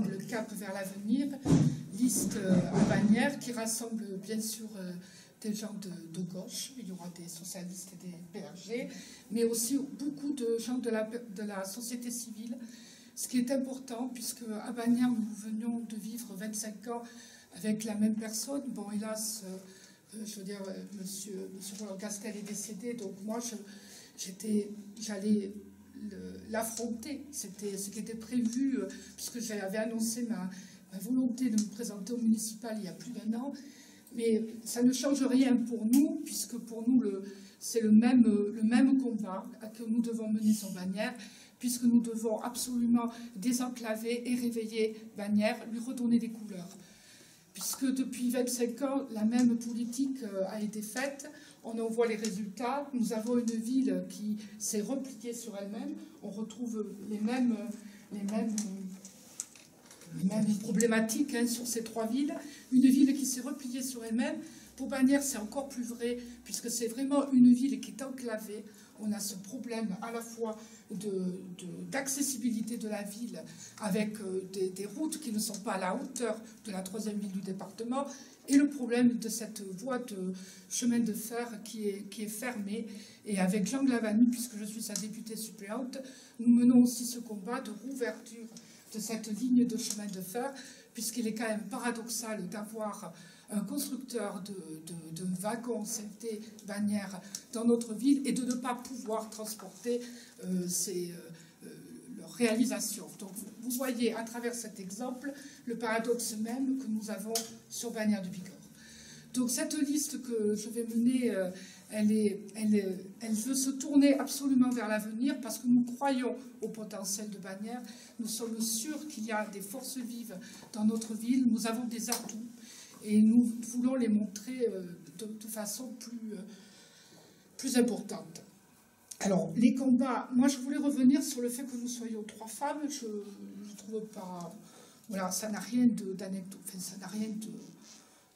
rassemble Cap vers l'avenir, liste à Bagnères, qui rassemble bien sûr des gens de gauche, il y aura des socialistes et des PRG, mais aussi beaucoup de gens de la société civile, ce qui est important, puisque à Bagnères, nous venions de vivre 25 ans avec la même personne. Bon, hélas, je veux dire, monsieur Roland Castel est décédé, donc moi, j'allais l'affronter. C'était ce qui était prévu, puisque j'avais annoncé ma volonté de me présenter au municipal il y a plus d'1 an. Mais ça ne change rien pour nous, puisque pour nous, c'est le même combat que nous devons mener sur Bagnères, puisque nous devons absolument désenclaver et réveiller Bagnères, lui redonner des couleurs. Puisque depuis 25 ans, la même politique a été faite, on en voit les résultats. Nous avons une ville qui s'est repliée sur elle-même, on retrouve les mêmes problématiques sur ces 3 villes. Une ville qui s'est repliée sur elle-même. Pour Bagnères, c'est encore plus vrai, puisque c'est vraiment une ville qui est enclavée. On a ce problème à la fois d'accessibilité de la ville, avec des routes qui ne sont pas à la hauteur de la 3e ville du département, et le problème de cette voie de chemin de fer qui est fermée. Et avec Jean Glavany, puisque je suis sa députée suppléante, nous menons aussi ce combat de rouverture de cette ligne de chemin de fer, puisqu'il est quand même paradoxal d'avoir un constructeur de wagons CFT Bagnères dans notre ville et de ne pas pouvoir transporter leur réalisation. Donc vous voyez à travers cet exemple le paradoxe même que nous avons sur Bagnères du Bigorre. Donc cette liste que je vais mener, elle veut se tourner absolument vers l'avenir, parce que nous croyons au potentiel de Bagnères. Nous sommes sûrs qu'il y a des forces vives dans notre ville, nous avons des atouts et nous voulons les montrer de façon plus importante. Alors, les combats, moi je voulais revenir sur le fait que nous soyons 3 femmes. Je ne trouve pas... Voilà, ça n'a rien d'anecdote, enfin, ça n'a rien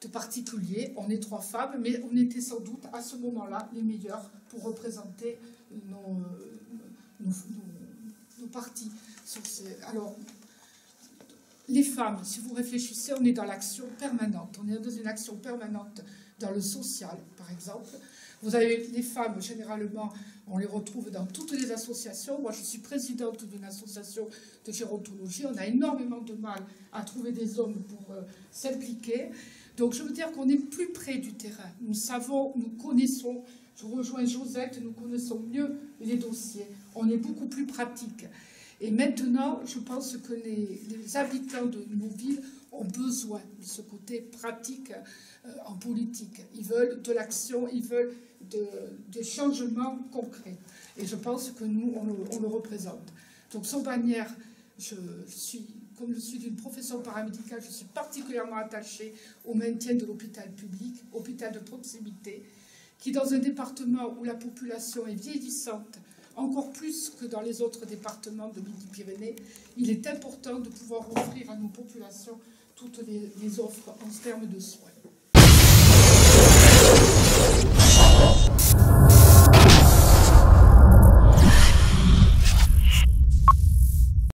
de particulier. On est 3 femmes, mais on était sans doute à ce moment-là les meilleures pour représenter nos partis. Alors, les femmes, si vous réfléchissez, on est dans l'action permanente. On est dans une action permanente dans le social, par exemple. Vous avez les femmes, généralement, on les retrouve dans toutes les associations. Moi, je suis présidente d'une association de gérontologie. On a énormément de mal à trouver des hommes pour s'impliquer. Donc, je veux dire qu'on est plus près du terrain. Nous savons, nous connaissons, je rejoins Josette, nous connaissons mieux les dossiers. On est beaucoup plus pratique. Et maintenant, je pense que les habitants de nos villes ont besoin de ce côté pratique en politique. Ils veulent de l'action, ils veulent des changements concrets. Et je pense que nous, on le représente. Donc, sur Bagnères, comme je suis d'une profession paramédicale, je suis particulièrement attachée au maintien de l'hôpital public, hôpital de proximité, qui, dans un département où la population est vieillissante, encore plus que dans les autres départements de Midi-Pyrénées, il est important de pouvoir offrir à nos populations toutes les offres en termes de soins.